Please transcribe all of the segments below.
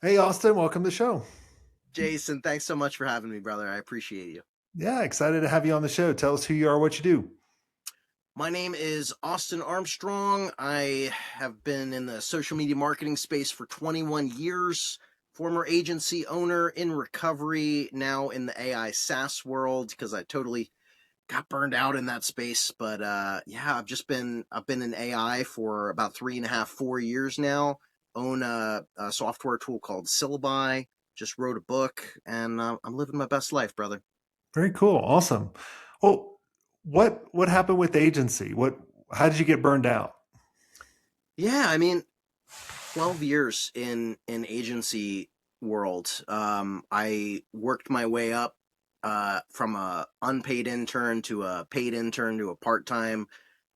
Hey, Austin, welcome to the show. Jason, thanks so much for having me, brother. I appreciate you. Yeah, excited to have you on the show. Tell us who you are, what you do. My name is Austin Armstrong. I have been in the social media marketing space for 21 years, former agency owner in recovery, now in the AI SaaS world because I totally got burned out in that space. But yeah, I've been in AI for about 3.5, 4 years now. Own a software tool called Syllabi. Just wrote a book, and I'm living my best life, brother. Very cool. Awesome. Well, what happened with the agency? How did you get burned out? Yeah, I mean, 12 years in agency world. I worked my way up from a unpaid intern to a paid intern to a part-time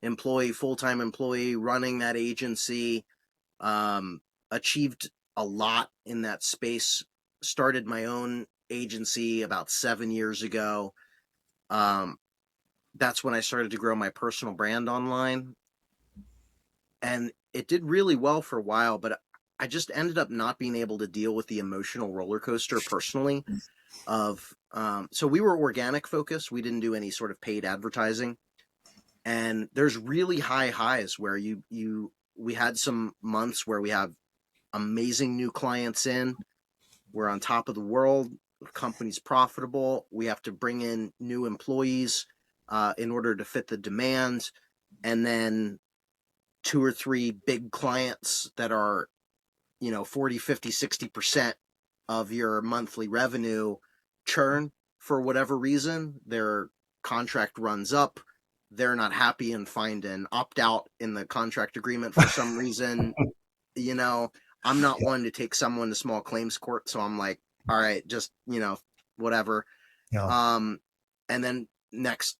employee, full-time employee running that agency. Um, Achieved a lot in that space. Started my own agency about 7 years ago. Um, that's when I started to grow my personal brand online, and it did really well for a while, but I just ended up not being able to deal with the emotional roller coaster personally of so we were organic focused. We didn't do any sort of paid advertising. And there's really high highs where you we had some months where we have amazing new clients in. We're on top of the world. The company's profitable. We have to bring in new employees in order to fit the demand. And then two or three big clients that are 40, 50, 60% of your monthly revenue churn for whatever reason. Their contract runs up, they're not happy and find an opt out in the contract agreement for some reason. you know I'm not one to take someone to small claims court, so I'm like, all right, just whatever. Yeah. Um and then next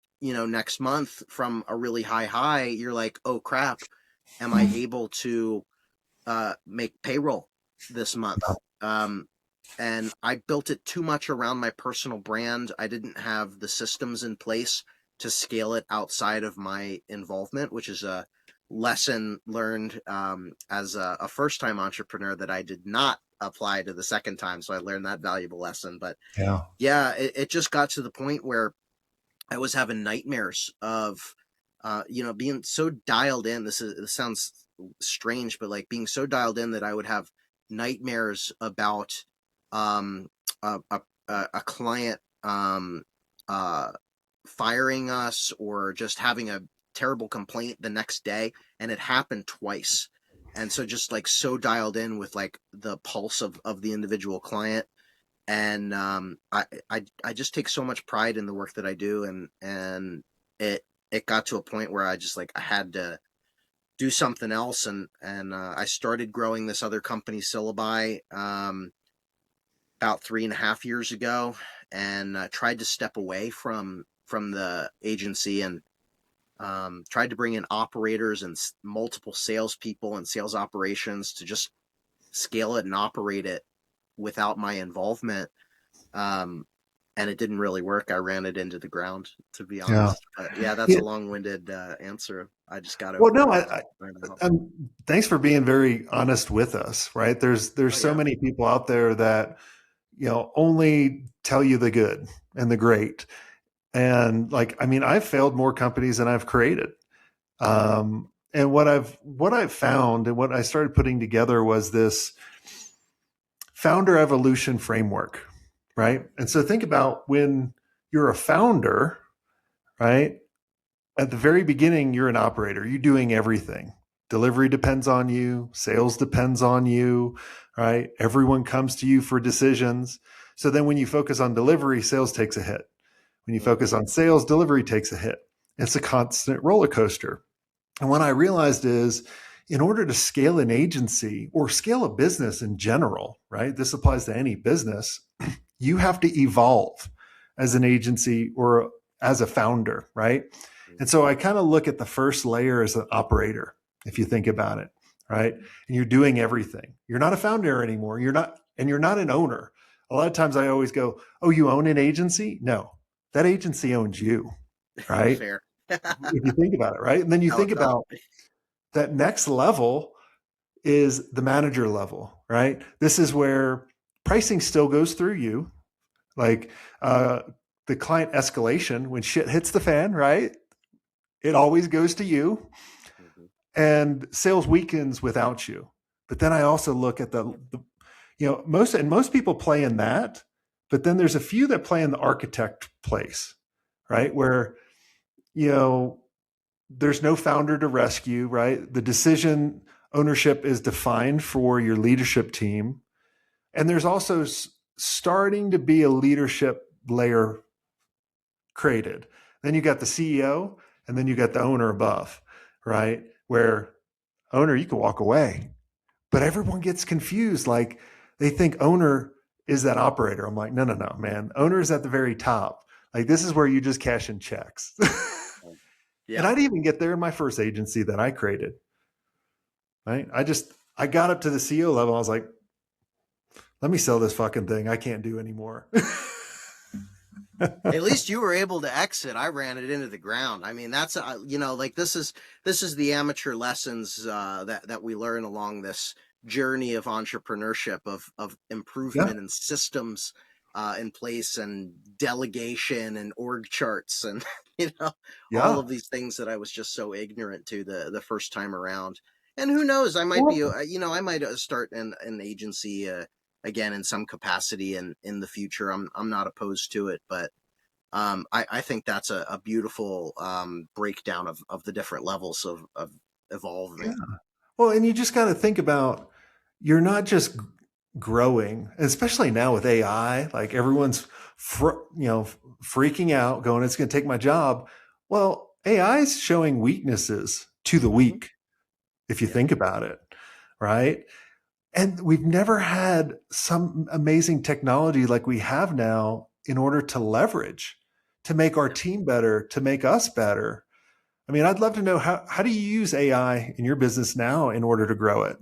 month, from a really high, you're like, oh crap, am I able to make payroll this month? And I built it too much around my personal brand. I didn't have the systems in place to scale it outside of my involvement, which is a lesson learned as a first time entrepreneur that I did not apply to the second time. So I learned that valuable lesson. But Yeah. yeah, it just got to the point where I was having nightmares of, being so dialed in. This sounds strange, but like being so dialed in that I would have nightmares about um, a client uh, firing us or just having a terrible complaint the next day, and it happened twice. And so just like so dialed in with like the pulse of the individual client. And I just take so much pride in the work that I do, and it got to a point where I just like I had to do something else, and I started growing this other company, Syllabi, about 3.5 years ago, and tried to step away from the agency, and tried to bring in operators and multiple salespeople and sales operations to just scale it and operate it without my involvement. um, and it didn't really work. I ran it into the ground, to be Yeah. honest. But yeah, that's Yeah. a long-winded answer. I just got Well, over no, it. Burnout. thanks for being very honest with us, right? There's Oh so yeah, many people out there that, only tell you the good and the great. And like, I mean, I've failed more companies than I've created. And what I've found and what I started putting together was this founder evolution framework, right? And so think about when you're a founder, right? At the very beginning, you're an operator. You're doing everything. Delivery depends on you. Sales depends on you, right? Everyone comes to you for decisions. So then when you focus on delivery, sales takes a hit. When you focus mm-hmm. on sales, delivery takes a hit. It's a constant roller coaster. And what I realized is in order to scale an agency or scale a business in general, right? This applies to any business, you have to evolve as an agency or as a founder, right? And so I kind of look at the first layer as an operator, if you think about it, right? And you're doing everything. You're not a founder anymore. You're not an owner. A lot of times I always go, oh, you own an agency? No, that agency owns you, right? Fair. If you think about it, right? And then you Oh, think totally. about that next level is the manager level, right? This is where pricing still goes through you. Like uh, the client escalation, when shit hits the fan, right? It always goes to you, Mm-hmm. and sales weakens without you. But then I also look at the most people play in that, but then there's a few that play in the architect place, right? Where, you know, there's no founder to rescue, right? The decision ownership is defined for your leadership team. And there's also starting to be a leadership layer created. Then you got the CEO, and then you got the owner above, right? Where owner, you can walk away, but everyone gets confused. Like they think owner is that operator. I'm like, no, no, no, man. Owner is at the very top. Like this is where you just cash in checks. And Yeah. I didn't even get there in my first agency that I created. Right? I got up to the CEO level. I was like, let me sell this fucking thing. I can't do anymore. At least you were able to exit. I ran it into the ground. I mean, that's like this is the amateur lessons that we learn along this journey of entrepreneurship, of Yeah. improvement and systems in place, and delegation and org charts, and all Yeah. of these things that I was just so ignorant to the first time around. And who knows? I might be Well, I might start an agency again in some capacity in the future. I'm not opposed to it, but I think that's a beautiful breakdown of the different levels of yeah. evolving. Well, and you just got to think about you're not just growing, especially now with AI. Like everyone's, freaking out, going, "It's going to take my job." Well, AI is showing weaknesses to the Mm-hmm. weak, if you Yeah. think about it, right? And we've never had some amazing technology like we have now in order to leverage, to make our Yeah. team better, to make us better. I mean, I'd love to know how do you use AI in your business now in order to grow it?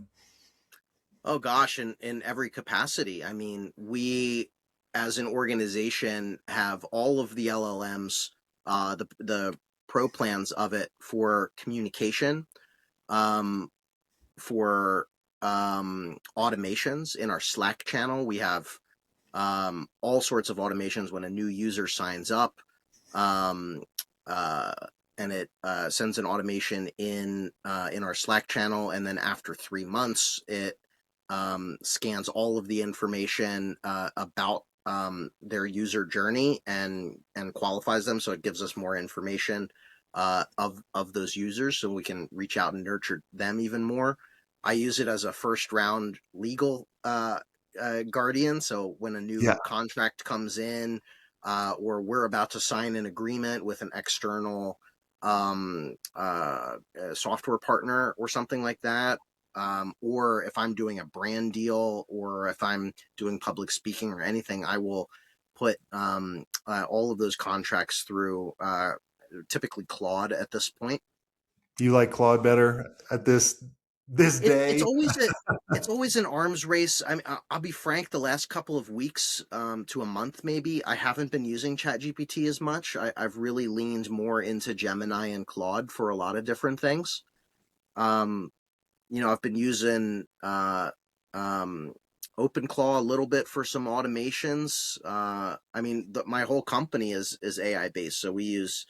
Oh gosh, in every capacity. I mean, we as an organization have all of the LLMs, the pro plans of it for communication, um, for automations in our Slack channel. We have all sorts of automations when a new user signs up, um, uh, and it sends an automation in our Slack channel, and then after 3 months, it scans all of the information about their user journey and qualifies them, so it gives us more information of those users, so we can reach out and nurture them even more. I use it as a first round legal guardian. So when a Yeah. new contract comes in, or we're about to sign an agreement with an external software partner or something like that, or if I'm doing a brand deal, or if I'm doing public speaking or anything, I will put all of those contracts through typically Claude at this point. You like Claude better at this It's day? always it's always an arms race. I mean, I'll be frank. The last couple of weeks to a month, maybe, I haven't been using ChatGPT as much. I've really leaned more into Gemini and Claude for a lot of different things. Um, I've been using um, OpenClaw a little bit for some automations. I mean, my whole company is AI based, so we use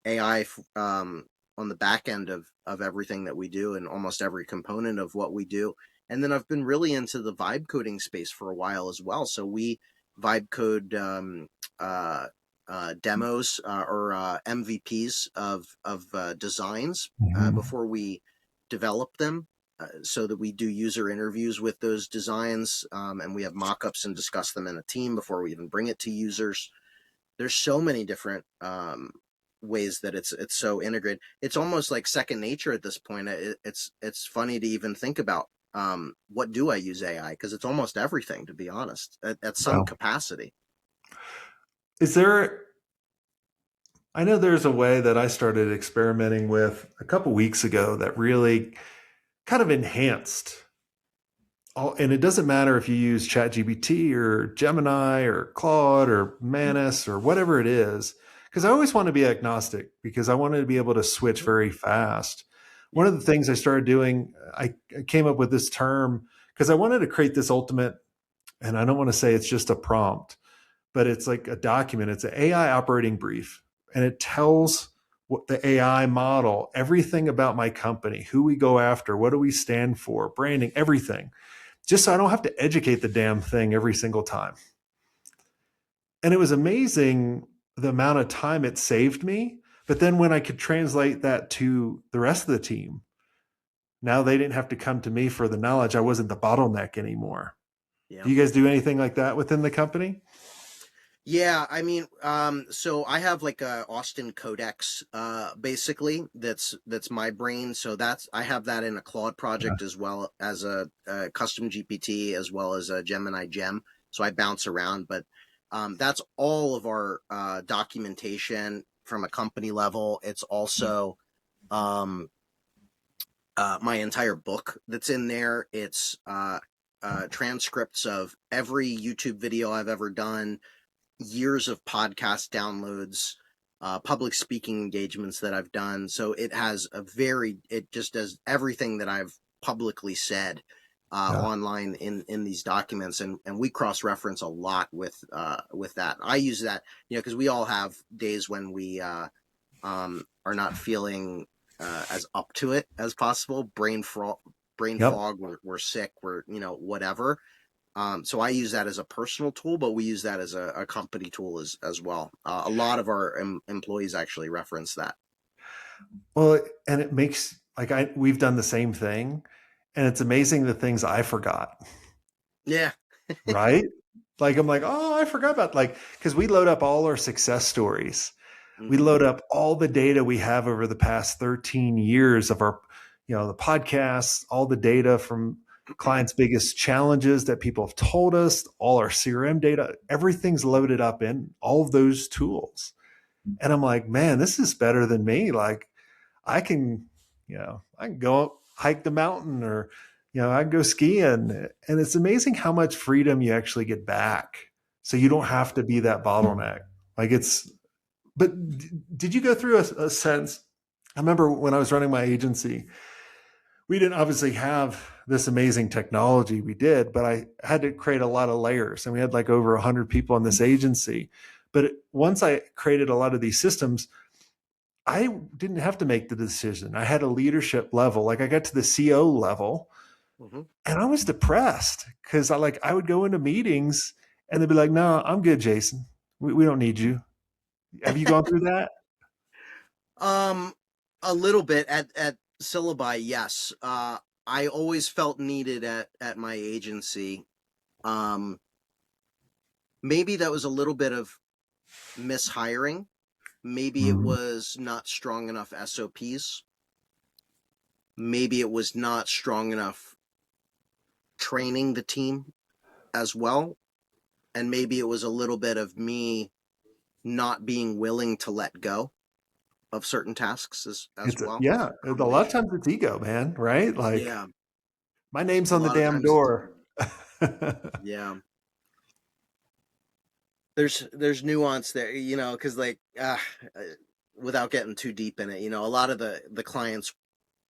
AI on the back end of everything that we do, and almost every component of what we do. And then I've been really into the vibe coding space for a while as well. So we vibe code uh, demos or MVPs of designs Mhm. before we develop them. So that we do user interviews with those designs, and we have mock-ups and discuss them in a team before we even bring it to users. There's so many different ways that it's so integrated. It's almost like second nature at this point. It's funny to even think about what do I use AI, because it's almost everything, to be honest, at some Wow. capacity. Is there I know there's a way that I started experimenting with a couple weeks ago that really kind of enhanced all, and it doesn't matter if you use ChatGPT or Gemini or Claude or Manus or whatever it is, because I always want to be agnostic because I wanted to be able to switch very fast. One Yeah. of the things I started doing, I came up with this term because I wanted to create this ultimate, and I don't want to say it's just a prompt, but it's like a document. It's an AI operating brief, and it tells what the AI model everything about my company, who we go after, what do we stand for, branding, everything, just so I don't have to educate the damn thing every single time. And it was amazing the amount of time it saved me. But then when I could translate that to the rest of the team, now they didn't have to come to me for the knowledge. I wasn't the bottleneck anymore. Yeah. Do you guys do anything like that within the company? Yeah, I mean, so I have like a Austin Codex, basically that's my brain. So that's I have that in a Claude Yeah. project as well as a custom GPT as well as a Gemini Gem. So I bounce around, but that's all of our documentation from a company level. It's also um, my entire book that's in there. It's transcripts of every YouTube video I've ever done, years of podcast downloads, public speaking engagements that I've done. So it just does everything that I've publicly said Yeah. online in these documents, and we cross reference a lot with that. I use that, because we all have days when we are not feeling as up to it as possible. Brain Yep. fog. We're sick. We're whatever. So I use that as a personal tool, but we use that as a company tool as well. A lot of our employees actually reference that. Well, and it makes like we've done the same thing, and it's amazing the things I forgot. Yeah. Right? Like I'm like, oh, I forgot about like because we load up all our success stories. We Mm-hmm. load up all the data we have over the past 13 years of our, the podcasts, all the data from clients' biggest challenges that people have told us, all our CRM data, everything's loaded up in all of those tools. And I'm like, man, this is better than me. Like I can, I can go hike the mountain or, I can go skiing. And it's amazing how much freedom you actually get back. So you don't Yeah. have to be that bottleneck. Like but did you go through a sense? I remember when I was running my agency, we didn't obviously have this amazing technology we did, but I had to create a lot of layers and we had like over 100 people in this agency. But once I created a lot of these systems, I didn't have to make the decision. I had a leadership level, like I got to the CO level Mm-hmm. and I was depressed because I would go into meetings and they'd be like, no, I'm good, Jason. We don't need you. Have you gone through that? um, a little bit at Syllabi, yes. I always felt needed at my agency. Um, Maybe that was a little bit of mishiring. Maybe it Mhm. was not strong enough SOPs. Maybe it was not strong enough training the team as well. And maybe it was a little bit of me not being willing to let go of certain tasks as well. Yeah, A a lot of combination. times it's ego, man, right? Like Yeah, my name's a on the lot of damn times it's door. ego. Yeah, there's nuance there, because without getting too deep in it, a lot of the clients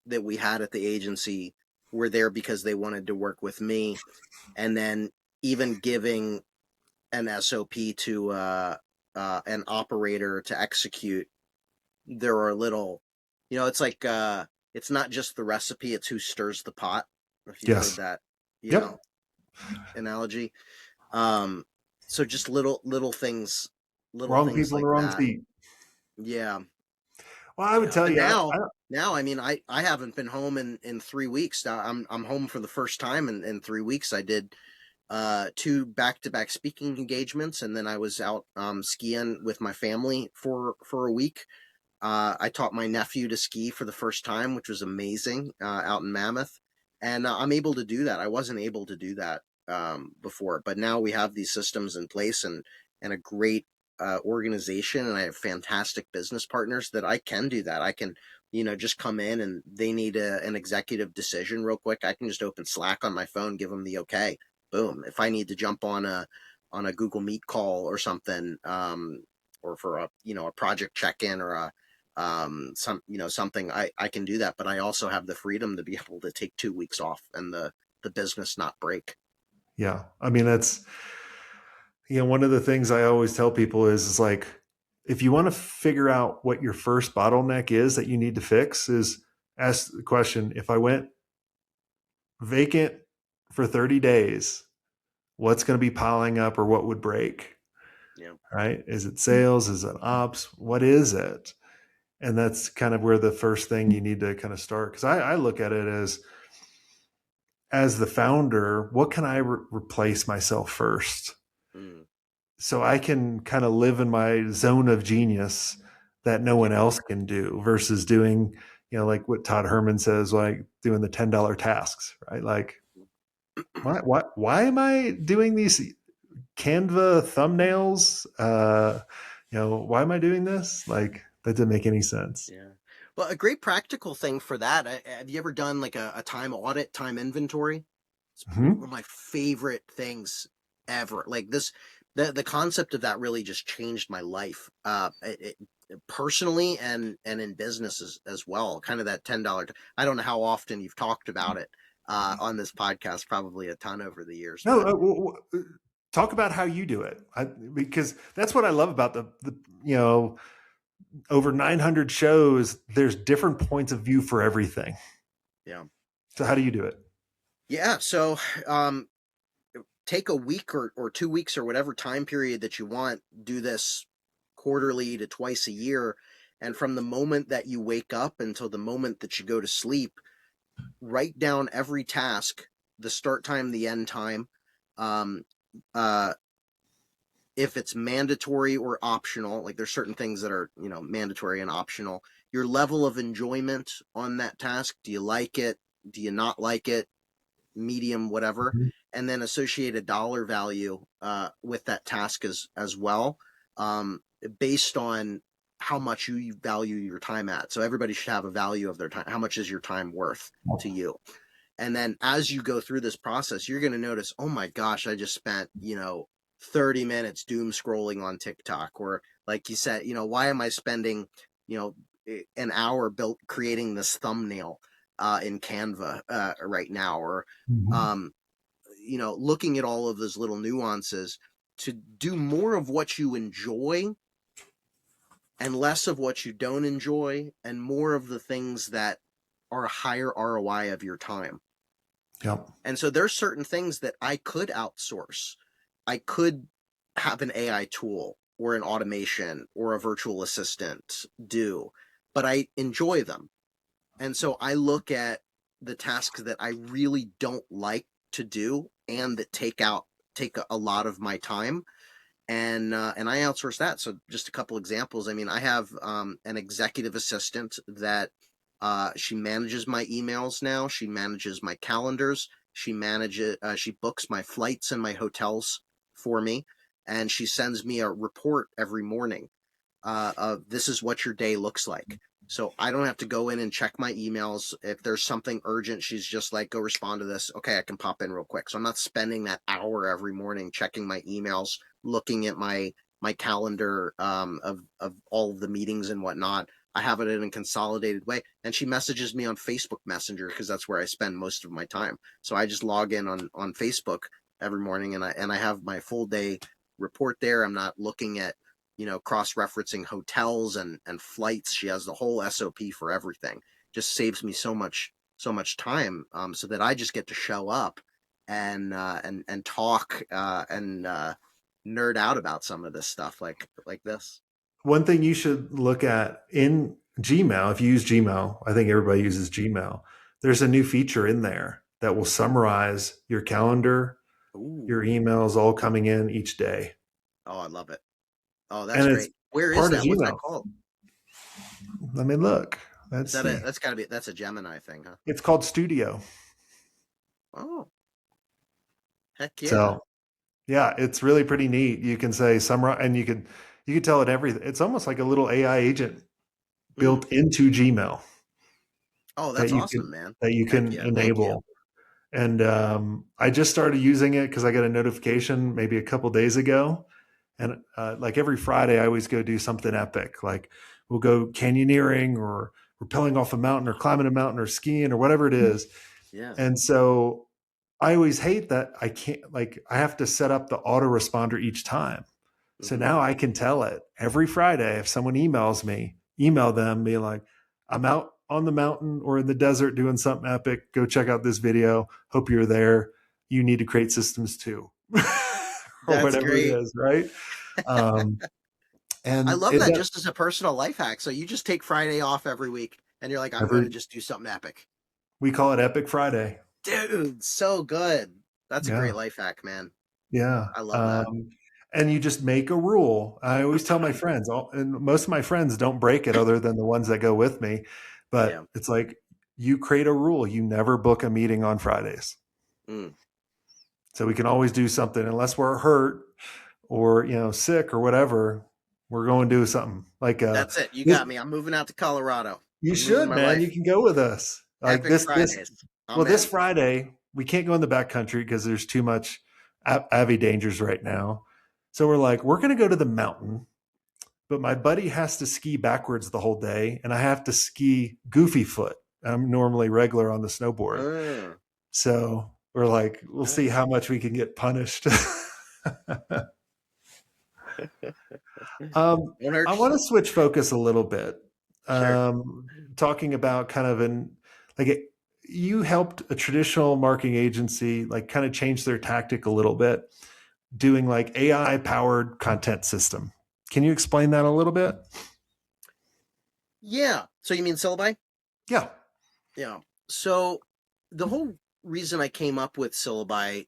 that we had at the agency were there because they wanted to work with me, and then even giving an SOP to an operator to execute, there are little, it's like it's not just the recipe, it's who stirs the pot. If you've heard Yes. that, you know, Yep. analogy. Um, so just little Wrong things people in the like wrong that. seat. Yeah, Well, I would yeah. tell But you, now, I mean, I haven't been home in 3 weeks. Now I'm home for the first time in 3 weeks. I did two back-to-back speaking engagements, and then I was out skiing with my family for a week. I taught my nephew to ski for the first time, which was amazing, out in Mammoth, and I'm able to do that. I wasn't able to do that before, but now we have these systems in place and a great organization, and I have fantastic business partners that I can do that. I can, just come in and they need an executive decision real quick. I can just open Slack on my phone, give them the okay, boom. If I need to jump on a Google Meet call or something, or for a project check in or something I can do that, but I also have the freedom to be able to take 2 weeks off and the business not break. Yeah. I mean, that's, one of the things I always tell people is like, if you want to figure out what your first bottleneck is that you need to fix, is ask the question, if I went vacant for 30 days, what's going to be piling up or what would break? Yeah. Right? Is it sales? Is it ops? What is it? And that's kind of where the first thing you need to kind of start. Because I look at it as the founder, what can I replace myself first? Mm. So I can kind of live in my zone of genius that no Yeah. one else can do versus doing, like what Todd Herman says, like doing the $10 tasks, right? Like, why am I doing these Canva thumbnails? Why am I doing this? Like, that didn't make any sense. Yeah. Well, a great practical thing for that. Have you ever done like a time audit, time inventory? It's one of Hmm. my favorite things ever. Like this, the concept of that really just changed my life, personally and in business as well. Kind of that $10. I don't know how often you've talked about it on this podcast, probably a ton over the years, No, but talk about how you do it, because that's what I love about the over 900 shows. There's different points of view for everything. yeah, So how do you do it? yeah. So um, take a week or 2 weeks or whatever time period that you want, do this quarterly to twice a year. And from the moment that you wake up until the moment that you go to sleep, write down every task, the start time, the end time, um, uh, if it's mandatory or optional. Like there's certain things that are, mandatory and optional. Your level of enjoyment on that task. Do you like it? Do you not like it? Medium, whatever, Mhm. and then associate a dollar value with that task as well, um, based on how much you value your time at. So everybody should have a value of their time. How much is your time worth to you? And then as you go through this process, you're going to notice, oh my gosh, I just spent, 30 minutes doom scrolling on TikTok. Or like you said, why am I spending, you know, an hour built creating this thumbnail in Canva right now? Or, Mhm. um, looking at all of those little nuances to do more of what you enjoy and less of what you don't enjoy, and more of the things that are a higher ROI of your time. Yep. And so there's certain things that I could outsource. I could have an AI tool or an automation or a virtual assistant do, but I enjoy them. And so I look at the tasks that I really don't like to do and that take a lot of my time, and I outsource that. So just a couple examples. I mean, I have an executive assistant that she manages my emails now. She manages my calendars. She books my flights and my hotels for me, and she sends me a report every morning of this is what your day looks like. So I don't have to go in and check my emails. If there's something urgent, she's just like, go respond to this. Okay, I can pop in real quick. So I'm not spending that hour every morning checking my emails, looking at my calendar of all of the meetings and whatnot. I have it in a consolidated way. And she messages me on Facebook Messenger because that's where I spend most of my time. So I just log in on Facebook every morning, and I have my full day report there. I'm not looking at cross-referencing hotels and flights. She has the whole SOP for everything. Just saves me so much time, so that I just get to show up and talk and nerd out about some of this stuff like this. One thing you should look at in Gmail, if you use Gmail, I think everybody uses Gmail. There's a new feature in there that will summarize your calendar, Ooh, your emails all coming in each day. oh, I love it. Oh, that's And it's great. Where is part of that? What's that Gmail. called? Let me look. Is Let's that a see. that's got to be that's a Gemini thing, huh? It's called Studio. Oh, heck yeah. So yeah, it's really pretty neat. You can say summarize, and you can tell it everything. It's almost like a little AI agent Mm. built into Gmail Oh, that that's you awesome, can man. that you Heck can yeah. Thank you. enable. And I just started using it because I got a notification maybe a couple days ago. And like every Friday, I always go do something epic. Like we'll go canyoneering or rappelling off a mountain or climbing a mountain or skiing or whatever it is. Yeah. And so I always hate that I can't, like, I have to set up the autoresponder each time. So Hmm. now I can tell it every Friday if someone emails me, email them, be like, I'm out on the mountain or in the desert doing something epic. Go check out this video. Hope you're there. You need to create systems too, or That's whatever it great. is, right? Um, I and love it that does just as a personal life hack. So you just take Friday off every week and you're like, I'm going to every, just do something epic. we call it Epic Friday. Dude, so good. That's a Yeah. great life hack, man. Yeah. I love that. And you just make a rule. I always tell my friends, and most of my friends don't break it other than the ones that go with me. Yeah. But it's like you create a rule. You never book a meeting on Fridays. Mm. So we can always do something unless we're hurt or, sick or whatever. We're going to do something like That's it. You this. got me. I'm moving out to Colorado. You I'm losing should, my man. You life. can go with us. Like Epic this. Fridays. Well, I'm this in. Friday we can't go in the backcountry because there's too much Avi dangers right now. So we're like, we're going to go to the mountain, but my buddy has to ski backwards the whole day, and I have to ski goofy foot. I'm normally regular on the snowboard, Uh, so we're like, we'll see how much we can get punished. Won't I hurt want to yourself. switch focus a little bit, Sure. talking about kind of like it, you helped a traditional marketing agency like kind of change their tactic a little bit, doing like AI powered content system. Can you explain that a little bit? Yeah. So you mean Syllabi? Yeah, Yeah. So the whole reason I came up with Syllabi,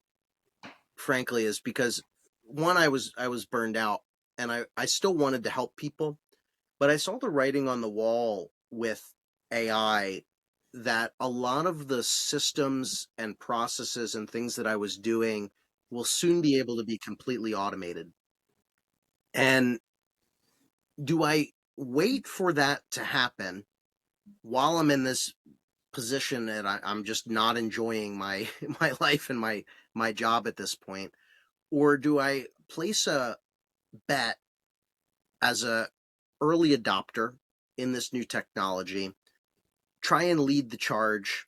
frankly, is because one, I was burned out and I still wanted to help people, but I saw the writing on the wall with AI that a lot of the systems and processes and things that I was doing will soon be able to be completely automated. And do I wait for that to happen while I'm in this position that I'm just not enjoying my my life and my job at this point, or do I place a bet as a early adopter in this new technology, try and lead the charge,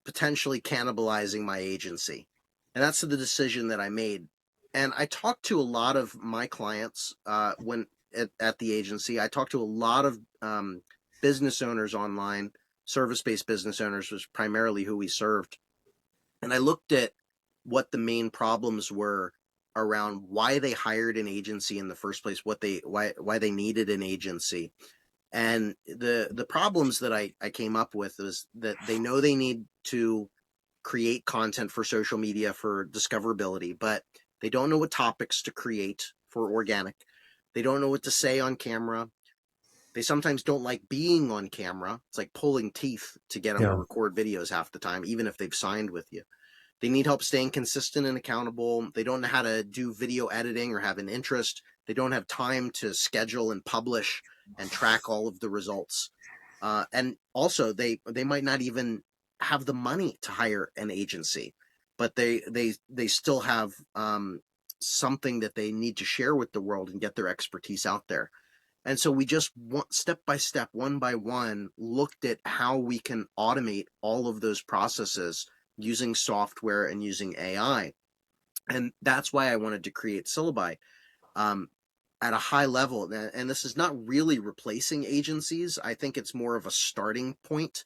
potentially cannibalizing my agency? And that's the decision that I made. And I talked to a lot of my clients when at the agency. I talked to a lot of business owners online. Service-based business owners was primarily who we served, and I looked at what the main problems were around why they hired an agency in the first place, what they why they needed an agency. And the problems that I came up with is that they know they need to create content for social media for discoverability, but they don't know what topics to create for organic. They don't know what to say on camera. They sometimes don't like being on camera. It's like pulling teeth to get them to yeah, record videos half the time, even if they've signed with you. They need help staying consistent and accountable. They don't know how to do video editing or have an interest. They don't have time to schedule and publish and track all of the results. And also, they might not even have the money to hire an agency, but they still have something that they need to share with the world and get their expertise out there. And so we just step by step, one by one, looked at how we can automate all of those processes using software and using AI. And that's why I wanted to create Syllabi um, at a high level. And this is not really replacing agencies. I think it's more of a starting point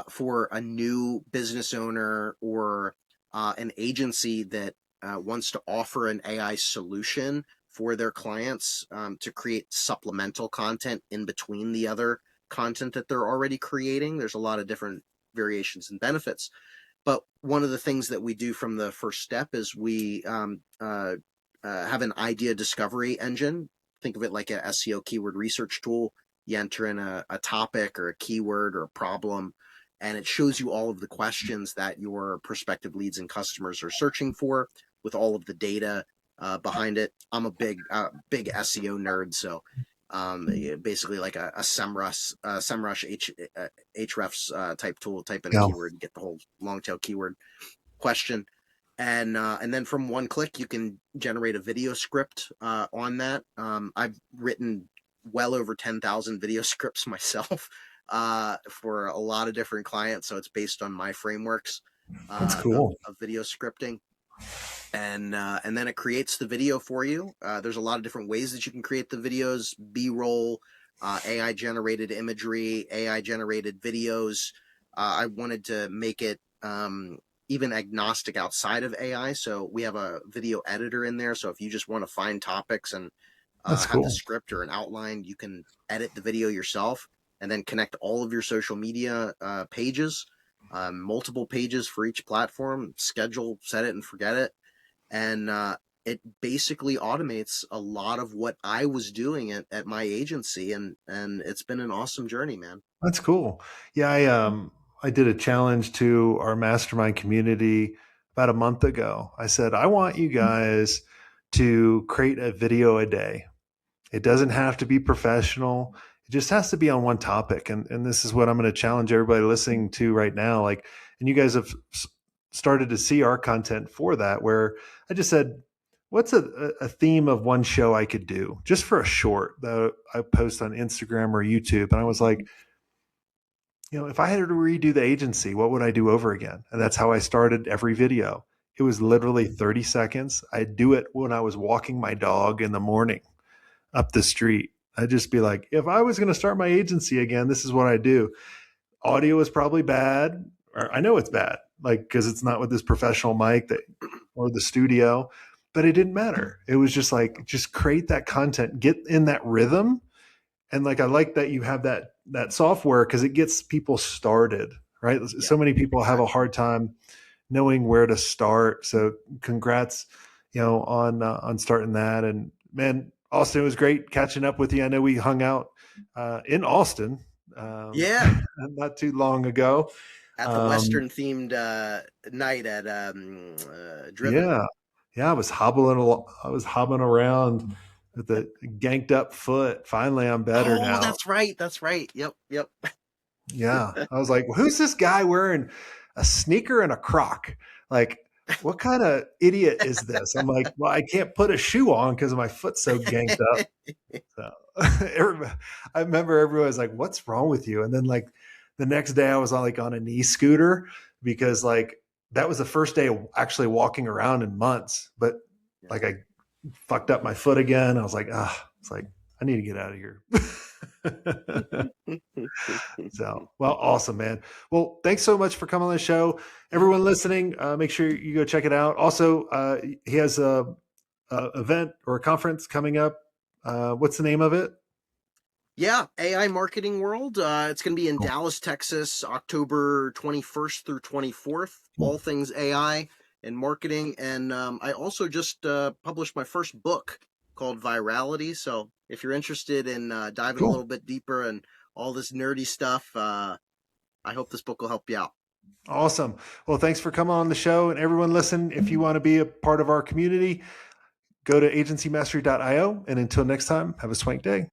for a new business owner or an agency that wants to offer an AI solution for their clients to create supplemental content in between the other content that they're already creating. There's a lot of different variations and benefits. But one of the things that we do from the first step is we have an idea discovery engine. Think of it like a SEO keyword research tool. You enter in a topic or a keyword or a problem, and it shows you all of the questions that your prospective leads and customers are searching for with all of the data behind it. I'm a big SEO nerd, so basically like a SEMrush Hrefs type tool. Type in a yeah. keyword and get the whole long tail keyword question, and then from one click you can generate a video script on that. I've written well over 10,000 video scripts myself for a lot of different clients. So it's based on my frameworks That's of, cool. video scripting. And then it creates the video for you. There's a lot of different ways that you can create the videos: B-roll, AI generated imagery, AI generated videos. I wanted to make it even agnostic outside of AI, so we have a video editor in there. So if you just want to find topics and That's have the cool. script or an outline, you can edit the video yourself and then connect all of your social media pages, multiple pages for each platform, schedule, set it, and forget it. And it basically automates a lot of what I was doing at my agency, and it's been an awesome journey, man. That's cool. Yeah, I did a challenge to our mastermind community about a month ago. I said, I want you guys to create a video a day. It doesn't have to be professional. It just has to be on one topic. And this is what I'm going to challenge everybody listening to right now. Like, and you guys have started to see our content for that, where I just said, what's a theme of one show I could do just for a short that I post on Instagram or YouTube? And I was like, if I had to redo the agency, what would I do over again? And that's how I started every video. It was literally 30 seconds. I'd do it when I was walking my dog in the morning up the street. I'd just be like, if I was going to start my agency again, this is what I do. Audio is probably bad, or I know it's bad, like, because it's not with this professional mic or the studio, but it didn't matter. It was just like, just create that content, get in that rhythm. And like, I like that you have that software, because it gets people started, right? Yeah, So many people have a exactly. hard time knowing where to start. So congrats, on starting that. And man, Austin, it was great catching up with you. I know we hung out in Austin Yeah, not too long ago. at the Um, Western themed night at Driven. yeah, yeah, I was hobbling around with a ganked up foot. Finally, I'm better Oh, now. that's right. That's right. Yep. Yep. Yeah. I was like, well, who's this guy wearing a sneaker and a croc? Like, what kind of idiot is this? I'm like, well, I can't put a shoe on because my foot's so ganked up. So I remember everyone was like, what's wrong with you? And then like the next day I was on a knee scooter, because like that was the first day of actually walking around in months. But like I fucked up my foot again. I was like, it's like, I need to get out of here. So, well, awesome, man. Well, thanks so much for coming on the show. Everyone listening, make sure you go check it out. Also, he has a event or a conference coming up. What's the name of it? Yeah, AI Marketing World. It's going to be in Cool. Dallas, Texas, October 21st through 24th. Cool. All things AI and marketing. And I also just published my first book called Virality. So if you're interested in diving a Cool. little bit deeper and all this nerdy stuff, I hope this book will help you out. Awesome. Well, thanks for coming on the show. And everyone listen, if you want to be a part of our community, go to agencymastery.io. And until next time, have a swank day.